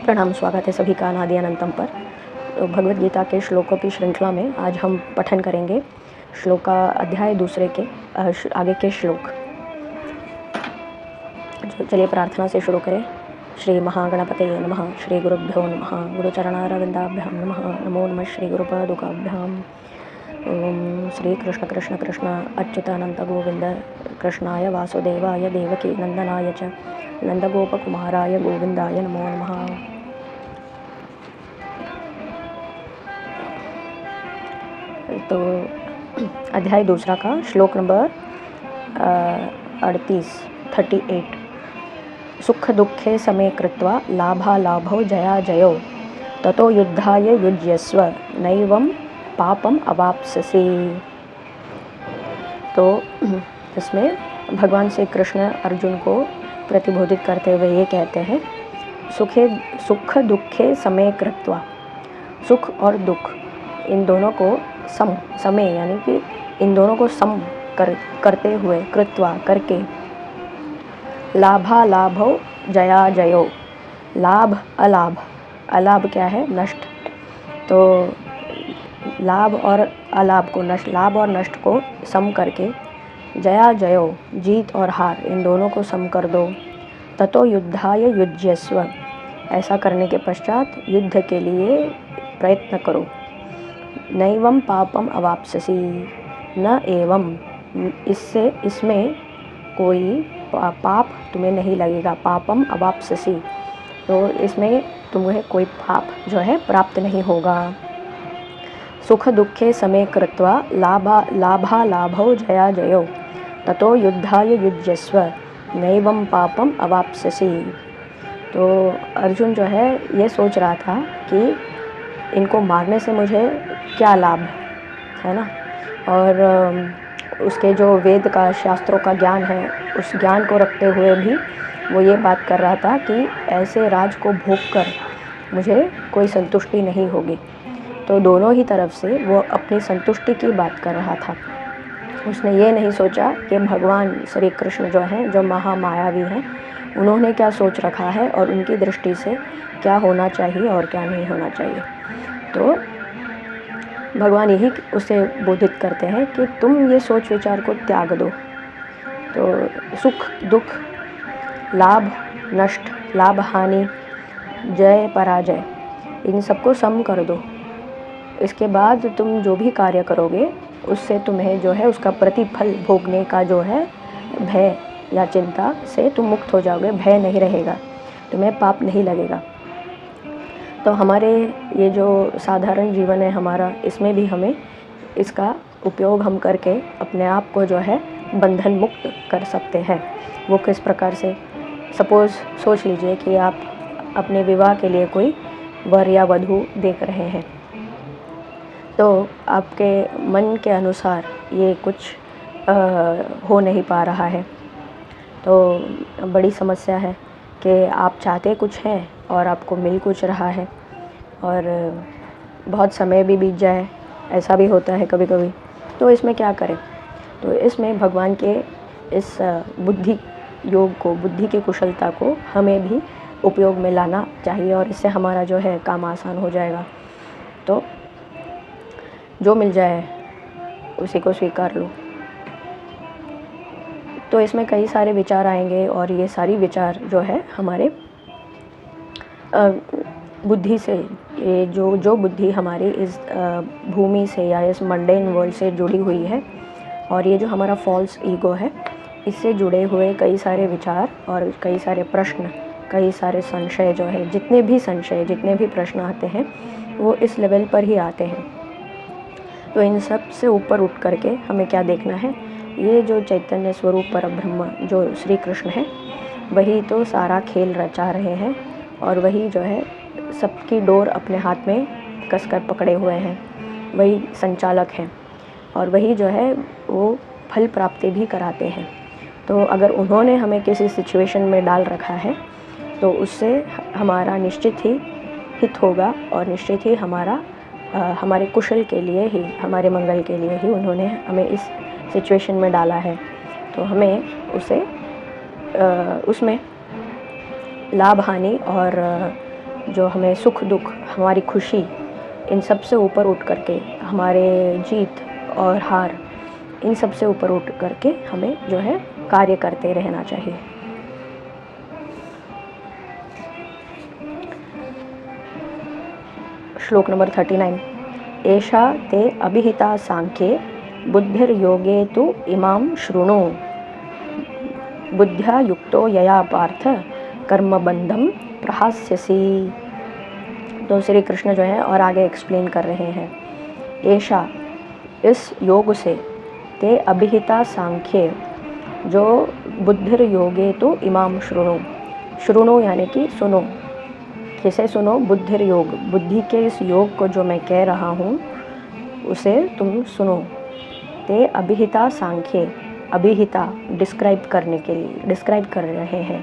प्रणाम, स्वागत है सभी का अनादि अनंतम पर। तो भगवद गीता के श्लोकों की श्रृंखला में आज हम पठन करेंगे श्लोका अध्याय दूसरे के आगे के श्लोक। चलिए प्रार्थना से शुरू करें। श्री महागणपतये नमः। श्री गुरुभ्यो नमः। गुरुचरणारविन्दाभ्यां नमः। नमो नमः श्री गुरुपादुकाभ्याम्। ओम श्री कृष्ण कृष्ण कृष्ण अच्युतानंद गोविंद कृष्णाय वासुदेवाय देवकी नंदनाय च नंदगोपकुमाराय गोविंदाय नमो नमः। तो अध्याय दूसरा का श्लोक नंबर 38। सुख दुखे समे कृत्वा लाभालाभौ जया जयो ततो युद्धाय युज्यस्व नैवं पापम अवाप्स्यसि। तो इसमें भगवान श्री कृष्ण अर्जुन को प्रतिबोधित करते हुए ये कहते हैं, सुख दुखे समे कृत्वा, सुख और दुख इन दोनों को समय यानी कि इन दोनों को करते हुए कृत्वा करके, लाभालाभौ जया जयो, लाभ अलाभ, अलाभ क्या है? नष्ट। तो लाभ और अलाभ को नष्ट, लाभ और नष्ट को सम करके, जया जयो जीत और हार इन दोनों को सम कर दो। ततो युद्धाय युज्यस्व, ऐसा करने के पश्चात युद्ध के लिए प्रयत्न करो। नैवं पापम अवाप्स्यसि, न एवं इसमें कोई पाप तुम्हें नहीं लगेगा। पापम अवाप्स्यसि, तो इसमें तुम्हें कोई पाप जो है प्राप्त नहीं होगा। सुख दुखे समे कृत्वा लाभालाभौ जया जयो ततो युद्धाय युज्यस्व नैवं पापम अवाप्स्यसि। तो अर्जुन जो है ये सोच रहा था कि इनको मारने से मुझे क्या लाभ है ना, और उसके जो वेद का शास्त्रों का ज्ञान है उस ज्ञान को रखते हुए भी वो ये बात कर रहा था कि ऐसे राज को भोग कर मुझे कोई संतुष्टि नहीं होगी। तो दोनों ही तरफ से वो अपनी संतुष्टि की बात कर रहा था। उसने ये नहीं सोचा कि भगवान श्री कृष्ण जो हैं, जो महामायावी हैं, उन्होंने क्या सोच रखा है और उनकी दृष्टि से क्या होना चाहिए और क्या नहीं होना चाहिए। तो भगवान यही उसे बोधित करते हैं कि तुम ये सोच विचार को त्याग दो। तो सुख दुख, लाभ नष्ट, लाभ हानि, जय पराजय, इन सबको सम कर दो। इसके बाद तुम जो भी कार्य करोगे उससे तुम्हें जो है उसका प्रतिफल भोगने का जो है भय या चिंता से तुम मुक्त हो जाओगे। भय नहीं रहेगा, तुम्हें पाप नहीं लगेगा। तो हमारे ये जो साधारण जीवन है हमारा, इसमें भी हमें इसका उपयोग हम करके अपने आप को जो है बंधन मुक्त कर सकते हैं। वो किस प्रकार से? सपोज़ सोच लीजिए कि आप अपने विवाह के लिए कोई वर या वधू देख रहे हैं, तो आपके मन के अनुसार ये कुछ हो नहीं पा रहा है, तो बड़ी समस्या है कि आप चाहते कुछ हैं और आपको मिल कुछ रहा है और बहुत समय भी बीत जाए, ऐसा भी होता है कभी कभी। तो इसमें क्या करें? तो इसमें भगवान के इस बुद्धि योग को, बुद्धि की कुशलता को हमें भी उपयोग में लाना चाहिए और इससे हमारा जो है काम आसान हो जाएगा। तो जो मिल जाए उसी को स्वीकार लो। तो इसमें कई सारे विचार आएंगे और ये सारी विचार जो है हमारे बुद्धि से, ये जो बुद्धि हमारी इस भूमि से या इस मंडेन वर्ल्ड से जुड़ी हुई है, और ये जो हमारा फॉल्स ईगो है, इससे जुड़े हुए कई सारे विचार और कई सारे प्रश्न, कई सारे संशय जो है, जितने भी संशय, जितने भी प्रश्न आते हैं वो इस लेवल पर ही आते हैं। तो इन सब से ऊपर उठ करके हमें क्या देखना है? ये जो चैतन्य स्वरूप परब्रह्म जो श्री कृष्ण है, वही तो सारा खेल रचा रहे हैं और वही जो है सबकी डोर अपने हाथ में कसकर पकड़े हुए हैं, वही संचालक हैं और वही जो है वो फल प्राप्ति भी कराते हैं। तो अगर उन्होंने हमें किसी सिचुएशन में डाल रखा है तो उससे हमारा निश्चित ही हित होगा और निश्चित ही हमारे कुशल के लिए ही, हमारे मंगल के लिए ही उन्होंने हमें इस सिचुएशन में डाला है। तो हमें उसे उसमें लाभ हानि और जो हमें सुख दुख, हमारी खुशी, इन सब से ऊपर उठ करके, हमारे जीत और हार, इन सब से ऊपर उठ करके हमें जो है कार्य करते रहना चाहिए। श्लोक नंबर 39। एषा ते अभिहिता सांख्ये बुद्धिर्योगे तु इमां शृणु बुद्ध्या युक्तो यया पार्थ कर्मबंधम प्रहास्यसि। तो श्री कृष्ण जो है और आगे एक्सप्लेन कर रहे हैं, ऐशा इस योग से, ते अभिहिता सांख्ये जो बुद्धिर योगे तो इमाम शृणु, शृणु यानी कि सुनो, किसे सुनो? बुद्धिर योग, बुद्धि के इस योग को जो मैं कह रहा हूँ उसे तुम सुनो। ते अभिहिता सांख्ये, अभिहिता डिस्क्राइब करने के लिए, डिस्क्राइब कर रहे हैं।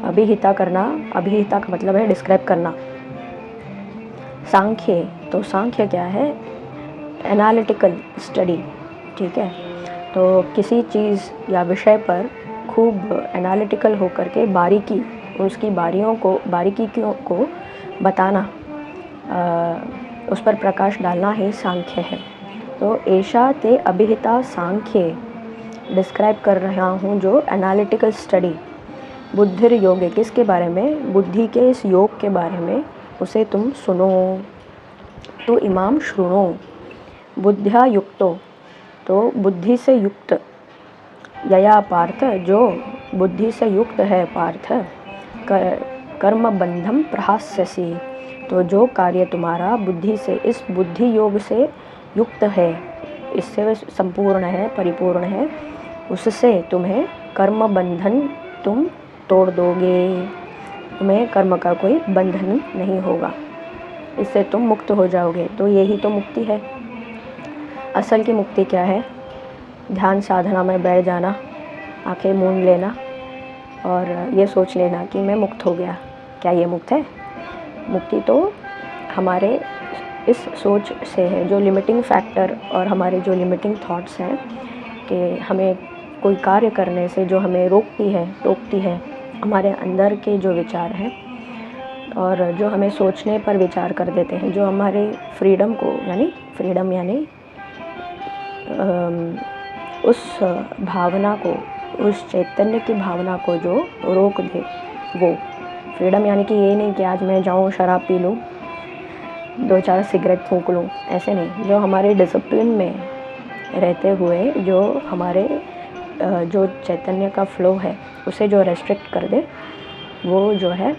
अभिहिता करना, अभिहिता का मतलब है डिस्क्राइब करना। सांख्य, तो सांख्य क्या है? एनालिटिकल स्टडी, ठीक है। तो किसी चीज़ या विषय पर खूब एनालिटिकल होकर के बारीकी, उसकी बारीकियों को बताना, उस पर प्रकाश डालना ही सांख्य है। तो ऐशा ते अभिहिता सांख्य डिस्क्राइब कर रहा हूँ जो एनालिटिकल स्टडी, बुद्धिर योग, किसके बारे में? बुद्धि के इस योग के बारे में, उसे तुम सुनो। तो इमाम शृणु, बुद्ध्या युक्तो, तो बुद्धि से युक्त, यया पार्थ, जो बुद्धि से युक्त है पार्थ, कर्म बंधम प्रहास्यसि, तो जो कार्य तुम्हारा बुद्धि से, इस बुद्धि योग से युक्त है, इससे संपूर्ण है, परिपूर्ण है, उससे तुम्हें कर्म बंधन तुम तोड़ दोगे, तुम्हें कर्म का कोई बंधन नहीं होगा, इससे तुम मुक्त हो जाओगे। तो यही तो मुक्ति है। असल की मुक्ति क्या है? ध्यान साधना में बैठ जाना, आंखें मूंद लेना और ये सोच लेना कि मैं मुक्त हो गया। क्या ये मुक्त है? मुक्ति तो हमारे इस सोच से है, जो लिमिटिंग फैक्टर और हमारे जो लिमिटिंग थॉट्स हैं कि हमें कोई कार्य करने से जो हमें रोकती है हमारे अंदर के जो विचार हैं और जो हमें सोचने पर विचार कर देते हैं, जो हमारे फ्रीडम को, यानी फ्रीडम यानी उस भावना को, उस चैतन्य की भावना को जो रोक दे, वो फ्रीडम। यानी कि ये नहीं कि आज मैं जाऊँ शराब पी लूँ, 2-4 सिगरेट फूंक लूँ, ऐसे नहीं। जो हमारे डिसिप्लिन में रहते हुए जो हमारे जो चैतन्य का फ्लो है उसे जो रेस्ट्रिक्ट कर दे, वो जो है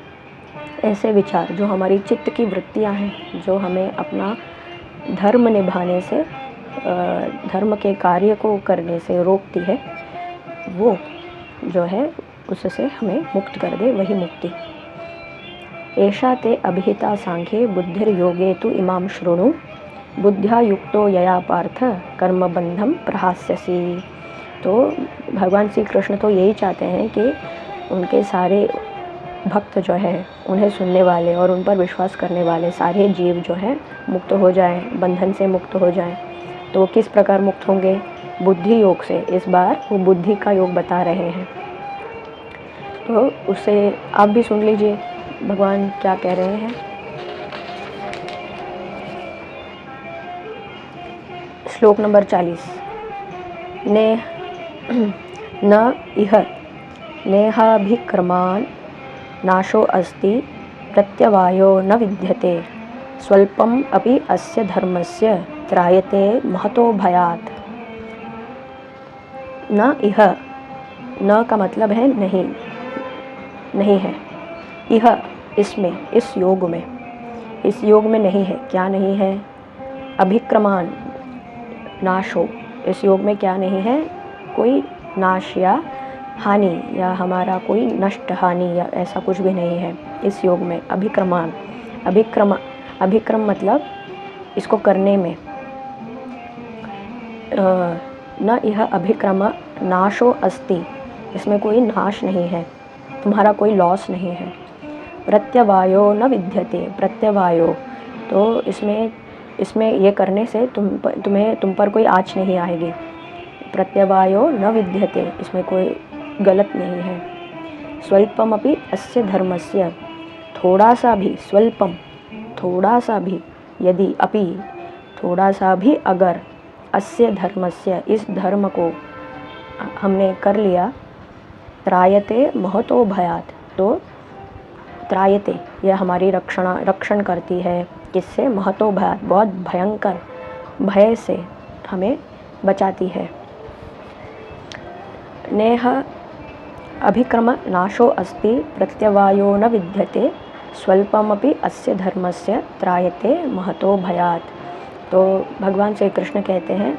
ऐसे विचार, जो हमारी चित्त की वृत्तियाँ हैं, जो हमें अपना धर्म निभाने से, धर्म के कार्य को करने से रोकती है, वो जो है उससे हमें मुक्त कर दे, वही मुक्ति। ऐशा ते अभिहिता सांख्ये बुद्धिर योगे तु इमाम शृणु बुद्ध्या युक्तो यया पार्थ कर्मबंधम प्रहास्यसि। तो भगवान श्री कृष्ण तो यही चाहते हैं कि उनके सारे भक्त जो है, उन्हें सुनने वाले और उन पर विश्वास करने वाले सारे जीव जो है मुक्त हो जाएं, बंधन से मुक्त हो जाएं। तो वो किस प्रकार मुक्त होंगे? बुद्धि योग से। इस बार वो बुद्धि का योग बता रहे हैं, तो उसे आप भी सुन लीजिए भगवान क्या कह रहे हैं। श्लोक नंबर 40। न इह नेहाभिक्रमान् नाशो अस्ति प्रत्यवायो न विद्यते स्वल्पम अपि अस्य धर्मस्य त्रायते महतो भयात्। न इह, न का मतलब है नहीं, नहीं है। इह, इसमें, इस योग में, इस योग में नहीं है। क्या नहीं है? अभिक्रमान नाशो, इस योग में क्या नहीं है? कोई नाश या हानि या हमारा कोई नष्ट हानि या ऐसा कुछ भी नहीं है इस योग में। अभिक्रमान, अभिक्रम मतलब इसको करने में। न यह अभिक्रम नाशो अस्ति, इसमें कोई नाश नहीं है, तुम्हारा कोई लॉस नहीं है। प्रत्यवायो न विद्यते, प्रत्यवायो तो इसमें ये करने से तुम पर कोई आँच नहीं आएगी। प्रत्यवायो न विद्यते, इसमें कोई गलत नहीं है, स्वल्पमपि अस्य धर्मस्य, थोड़ा सा भी, स्वल्पम थोड़ा सा भी, यदि अपि थोड़ा सा भी अगर, अस्य धर्मस्य इस धर्म को हमने कर लिया, त्रायते महतो भयात, तो त्रायते यह हमारी रक्षण करती है, किससे? महतो भयात, बहुत भयंकर भय से हमें बचाती है। नेह अभिक्रम नाशो अस्ति प्रत्यवायो न विद्यते, स्वल्पमपि अस्य धर्मस्य त्रायते महतो भयात। तो भगवान श्री कृष्ण कहते हैं,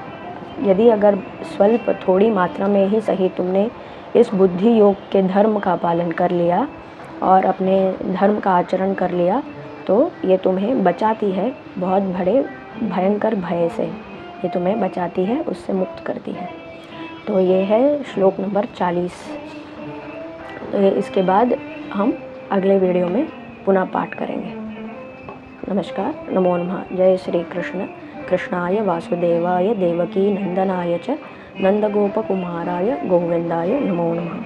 यदि अगर स्वल्प थोड़ी मात्रा में ही सही तुमने इस बुद्धि योग के धर्म का पालन कर लिया और अपने धर्म का आचरण कर लिया, तो ये तुम्हें बचाती है बहुत बड़े भयंकर भय से, ये तुम्हें बचाती है, उससे मुक्त करती है। तो ये है श्लोक नंबर 40। तो ये इसके बाद हम अगले वीडियो में पुनः पाठ करेंगे। नमस्कार, नमो नमः। जय श्री कृष्ण। कृष्णाय वासुदेवाय देवकी नंदनाय च नंदगोपकुमाराय गोविंदाय नमो नमः।